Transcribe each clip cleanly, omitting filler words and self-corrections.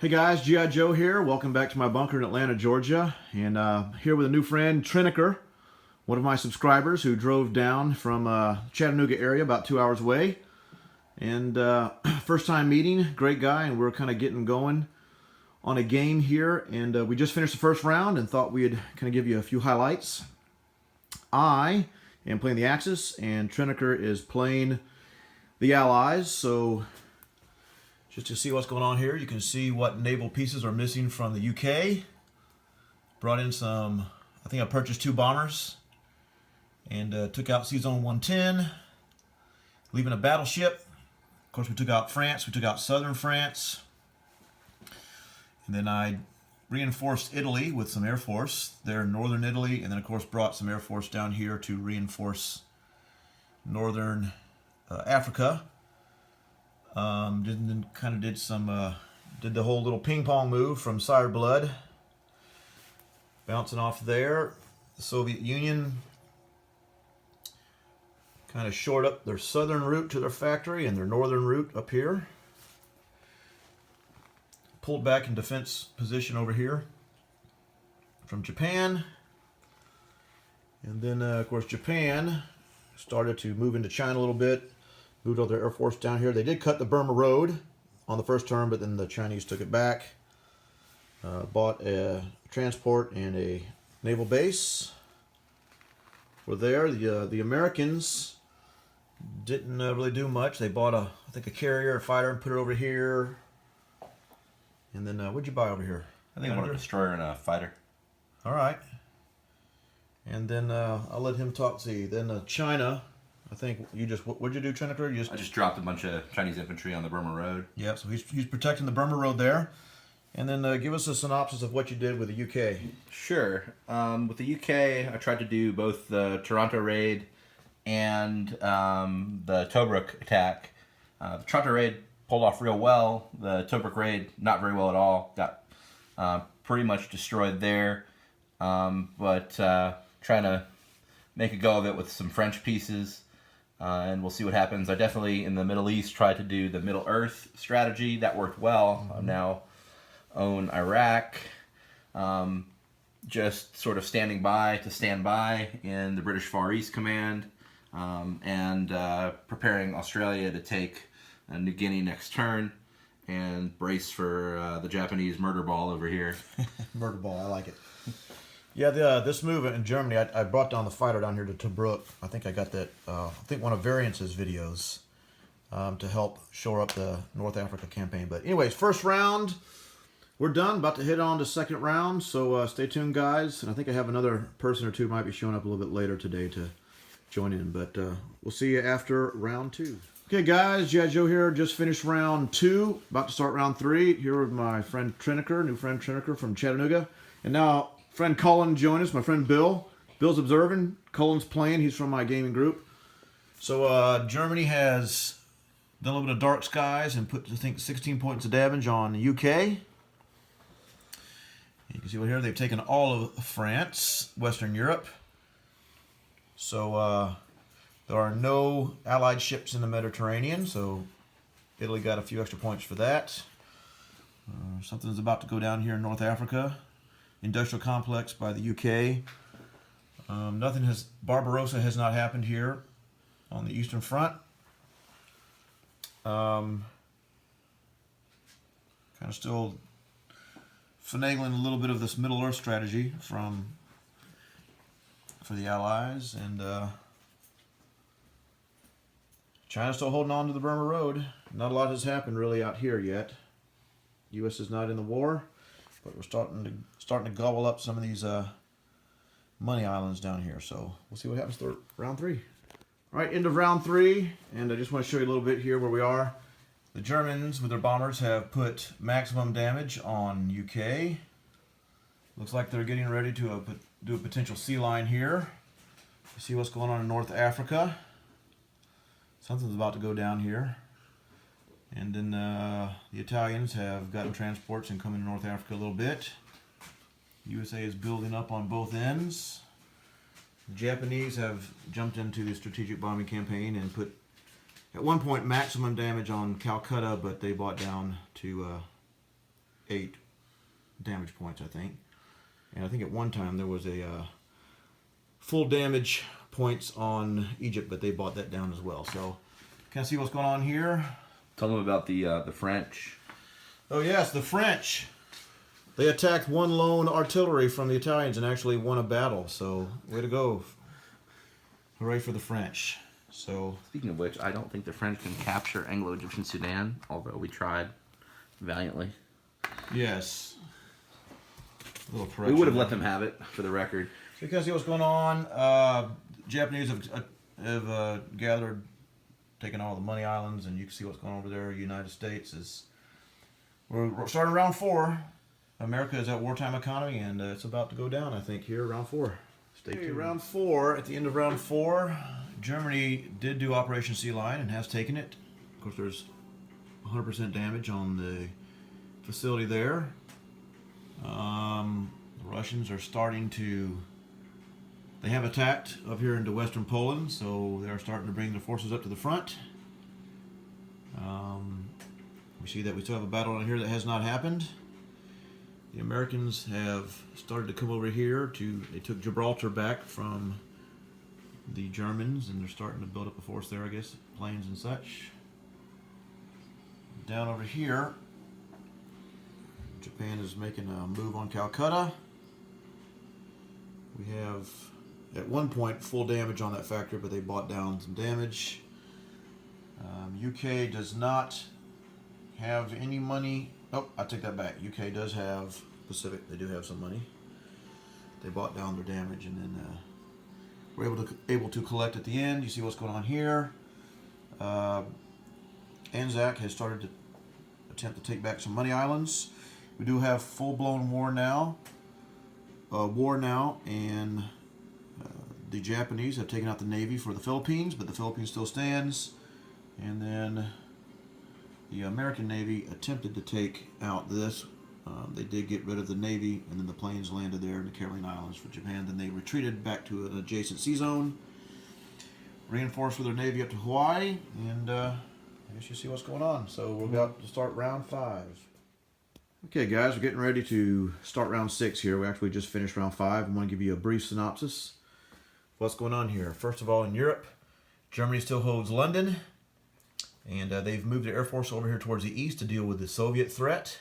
Hey guys, Gijoe here. Welcome back to my bunker in Atlanta, Georgia. And here with a new friend, Trenacker, one of my subscribers who drove down from Chattanooga area, about 2 hours away. And first time meeting, great guy, and we're kind of getting going on a game here. And we just finished the first round and thought we'd kind of give you a few highlights. I am playing the Axis, and Trenacker is playing the Allies. So just to see what's going on here, you can see what naval pieces are missing from the UK. Brought in some, I think I purchased 2 bombers and took out Sea Zone 110, leaving a battleship. Of course, we took out France, we took out southern France. And then I reinforced Italy with some Air Force there in northern Italy, and then of course brought some Air Force down here to reinforce northern Africa. Did the whole little ping pong move from Sire Blood, bouncing off there. The Soviet Union kind of shored up their southern route to their factory and their northern route up here. Pulled back in defense position over here from Japan. And then of course Japan started to move into China a little bit. Moved all their Air Force down here. They did cut the Burma Road on the first turn, but then the Chinese took it back. Bought a transport and a naval base. We're there. The Americans didn't really do much. They bought I think a carrier, a fighter, and put it over here. And then what'd you buy over here? I think I want a destroyer and a fighter. All right. And then I'll let him talk. See, then China. I think you just, what'd you do, Trenacker? I just dropped a bunch of Chinese infantry on the Burma Road. Yeah, so he's protecting the Burma Road there. And then give us a synopsis of what you did with the UK. Sure. With the UK, I tried to do both the Toronto raid and the Tobruk attack. The Toronto raid pulled off real well. The Tobruk raid, not very well at all. Got pretty much destroyed there. But trying to make a go of it with some French pieces. And we'll see what happens. I definitely, in the Middle East, tried to do the Middle Earth strategy. That worked well. I now own Iraq. Just sort of standing by to stand by in the British Far East Command. And preparing Australia to take New Guinea next turn. And brace for the Japanese murder ball over here. Murder ball, I like it. Yeah, this move in Germany, I brought down the fighter down here to Tobruk. I think I got that, I think one of Variance's videos to help shore up the North Africa campaign. But anyways, first round, we're done. About to hit on to second round, so stay tuned, guys. And I think I have another person or two might be showing up a little bit later today to join in. But we'll see you after round 2. Okay, guys, Gijoe here. Just finished round 2. About to start round 3. Here with my friend Trenacker, new friend Trenacker from Chattanooga. And now friend Cullen joined us, my friend Bill. Bill's observing, Cullen's playing, he's from my gaming group. So Germany has done a little bit of dark skies and put, I think, 16 points of damage on the UK. You can see over here, they've taken all of France, Western Europe. So there are no Allied ships in the Mediterranean, so Italy got a few extra points for that. Something's about to go down here in North Africa. Industrial complex by the UK. Barbarossa has not happened here on the Eastern Front. Kind of still finagling a little bit of this Middle Earth strategy for the Allies, and China's still holding on to the Burma Road. Not a lot has happened really out here yet. U.S. is not in the war. But we're starting to gobble up some of these money islands down here. So we'll see what happens to round 3. All right, end of round 3. And I just want to show you a little bit here where we are. The Germans, with their bombers, have put maximum damage on UK. Looks like they're getting ready to do a potential sea line here. You see what's going on in North Africa. Something's about to go down here. And then the Italians have gotten transports and come into North Africa a little bit. USA is building up on both ends. The Japanese have jumped into the strategic bombing campaign and put at one point maximum damage on Calcutta, but they bought down to 8 damage points, I think. And I think at one time there was a full damage points on Egypt, but they bought that down as well. So, can I see what's going on here? Tell them about the French. Oh yes, the French. They attacked one lone artillery from the Italians and actually won a battle. So, way to go. Hooray for the French. So, speaking of which, I don't think the French can capture Anglo-Egyptian Sudan, although we tried valiantly. yes. A little We correction would have there. let them have it, for the record. So you can see what's going on. Japanese have gathered, taken all the money islands, and you can see what's going on over there. United States is... We're starting round 4. America is at wartime economy, and it's about to go down, I think, here, round 4. Stay tuned. Round 4. At the end of round 4, Germany did do Operation Sea Lion and has taken it. Of course, there's 100% damage on the facility there. The Russians are starting to... They have attacked up here into western Poland, so they're starting to bring their forces up to the front. We see that we still have a battle on here that has not happened. The Americans have started to come over here to... They took Gibraltar back from the Germans, and they're starting to build up a force there, I guess, planes and such. Down over here, Japan is making a move on Calcutta. We have, at one point, full damage on that factory, but they bought down some damage. UK does not have any money. Oh, I take that back. UK does have Pacific. They do have some money. They bought down their damage, and then we're able to collect at the end. You see what's going on here. Anzac has started to attempt to take back some money islands. We do have full-blown war now. And the Japanese have taken out the Navy for the Philippines, but the Philippines still stands. And then the American Navy attempted to take out this. They did get rid of the Navy, and then the planes landed there in the Caroline Islands for Japan. Then they retreated back to an adjacent sea zone, reinforced with their Navy up to Hawaii, and I guess you see what's going on. So we're about to start round 5. Okay, guys, we're getting ready to start round 6 here. We actually just finished round 5. I'm going to give you a brief synopsis of what's going on here. First of all, in Europe, Germany still holds London, and they've moved their Air Force over here towards the east to deal with the Soviet threat.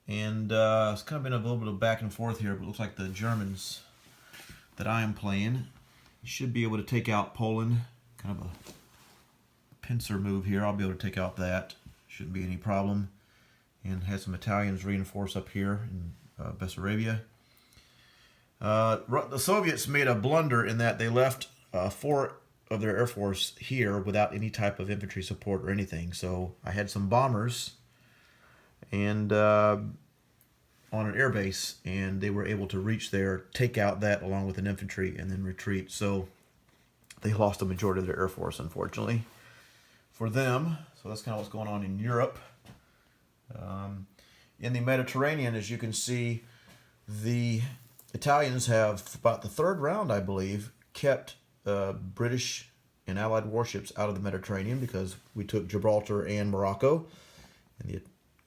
And it's kind of been a little bit of back and forth here, but it looks like the Germans that I am playing should be able to take out Poland. Kind of a pincer move here. I'll be able to take out that. Shouldn't be any problem. And had some Italians reinforce up here in Bessarabia. The Soviets made a blunder in that they left 4 of their Air Force here without any type of infantry support or anything. So I had some bombers and on an air base, and they were able to reach there, take out that along with an infantry, and then retreat. So they lost a majority of their Air Force, unfortunately, for them. So that's kind of what's going on in Europe. In the Mediterranean, as you can see, the Italians have, about the 3rd round, I believe, kept British and Allied warships out of the Mediterranean because we took Gibraltar and Morocco. And the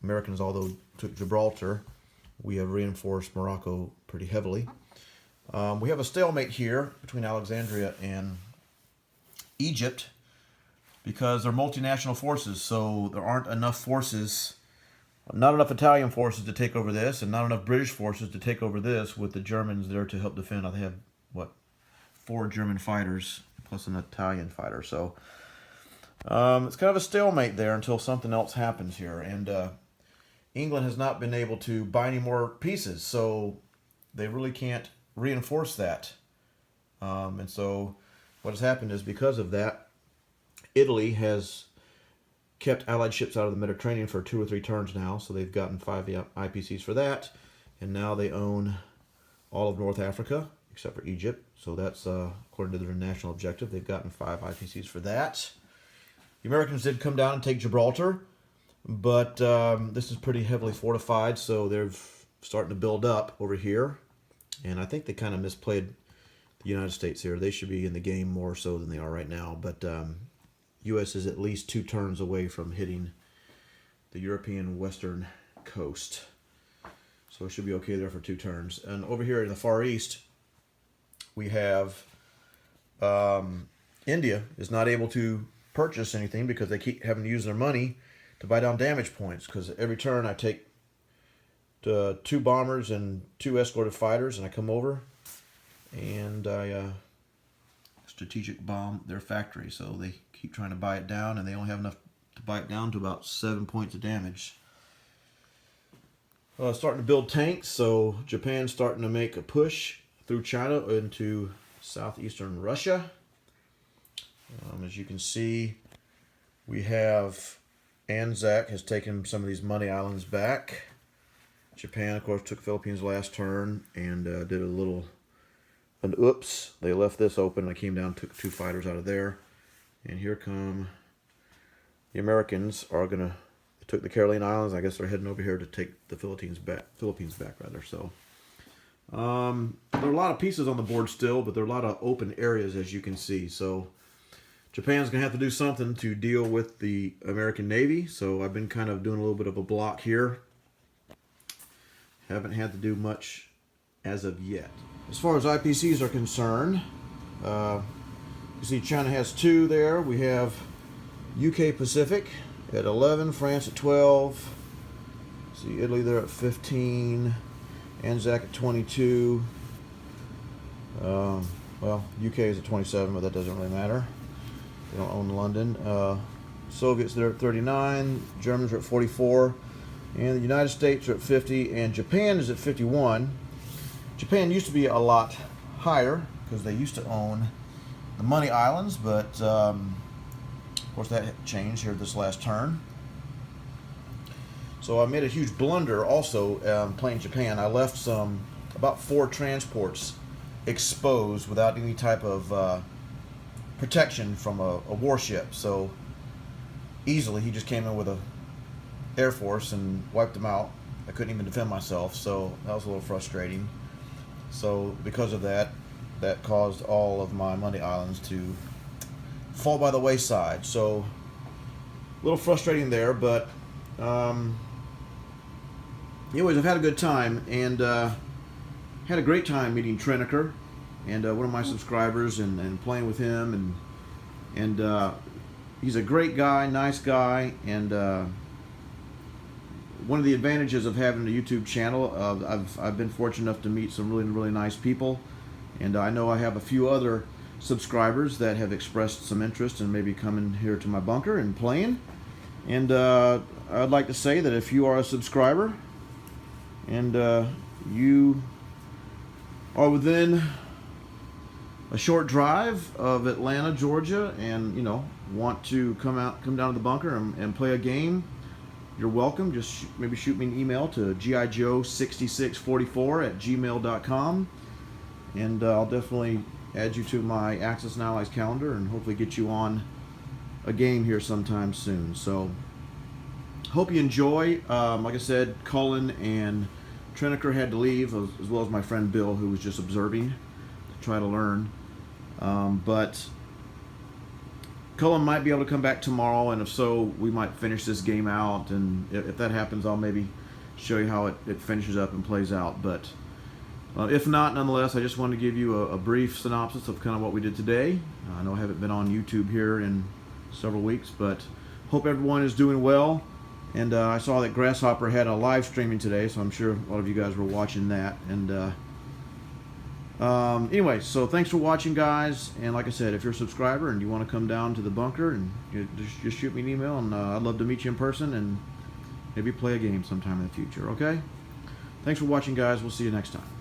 Americans, although took Gibraltar, we have reinforced Morocco pretty heavily. We have a stalemate here between Alexandria and Egypt because they're multinational forces, so there aren't enough forces. Not enough Italian forces to take over this, and not enough British forces to take over this with the Germans there to help defend. They have, 4 German fighters plus an Italian fighter. So it's kind of a stalemate there until something else happens here. And England has not been able to buy any more pieces, so they really can't reinforce that. And so what has happened is because of that, Italy has kept Allied ships out of the Mediterranean for 2 or 3 turns now, so they've gotten 5 IPCs for that, and now they own all of North Africa, except for Egypt, so that's, according to their national objective, they've gotten 5 IPCs for that. The Americans did come down and take Gibraltar, but this is pretty heavily fortified, so they're starting to build up over here, and I think they kind of misplayed the United States here. They should be in the game more so than they are right now, but U.S. is at least 2 turns away from hitting the European Western coast. So it should be okay there for 2 turns. And over here in the Far East, we have India is not able to purchase anything because they keep having to use their money to buy down damage points. Because every turn I take 2 bombers and 2 escorted fighters, and I come over and I strategic bomb their factory. So they keep trying to buy it down, and they only have enough to buy it down to about 7 points of damage. Starting to build tanks, so Japan's starting to make a push through China into southeastern Russia. As you can see, we have Anzac has taken some of these money islands back. Japan, of course, took Philippines last turn and did an oops. They left this open. I came down, took 2 fighters out of there. And here come the Americans took the Caroline Islands. I guess they're heading over here to take the Philippines back rather. So there are a lot of pieces on the board still, but there are a lot of open areas, as you can see. So Japan's going to have to do something to deal with the American Navy. So I've been kind of doing a little bit of a block here. Haven't had to do much as of yet. As far as IPCs are concerned, you see China has 2 there. We have UK Pacific at 11, France at 12. See Italy there at 15, Anzac at 22. Well, UK is at 27, but that doesn't really matter. They don't own London. Soviets there at 39, Germans are at 44, and the United States are at 50, and Japan is at 51. Japan used to be a lot higher because they used to own the Money Islands, but of course that changed here this last turn. So I made a huge blunder also playing Japan. I left about 4 transports exposed without any type of protection from a warship. So easily he just came in with a Air Force and wiped them out. I couldn't even defend myself, so that was a little frustrating. So because of that, that caused all of my Money Islands to fall by the wayside. So a little frustrating there, but anyways, I've had a good time, and had a great time meeting Trenacker and one of my subscribers and playing with him, and he's a great guy, nice guy, and one of the advantages of having a YouTube channel, I've been fortunate enough to meet some really nice people, and I know I have a few other subscribers that have expressed some interest in maybe coming here to my bunker and playing. And I'd like to say that if you are a subscriber and you are within a short drive of Atlanta, Georgia, and want to come down to the bunker and play a game, you're welcome. Just maybe shoot me an email to gijoe6644@gmail.com, and I'll definitely add you to my Axis and Allies calendar and hopefully get you on a game here sometime soon. So hope you enjoy. Like I said, Cullen and Trenacker had to leave, as well as my friend Bill, who was just observing to try to learn. But Cullen might be able to come back tomorrow, and if so, we might finish this game out, and if that happens, I'll maybe show you how it finishes up and plays out. But if not, nonetheless, I just wanted to give you a brief synopsis of kind of what we did today. I know I haven't been on YouTube here in several weeks, but hope everyone is doing well. And I saw that Grasshopper had a live streaming today, so I'm sure a lot of you guys were watching that. And anyway, so thanks for watching, guys. And like I said, if you're a subscriber and you want to come down to the bunker, and just shoot me an email, and I'd love to meet you in person and maybe play a game sometime in the future. Okay? Thanks for watching, guys. We'll see you next time.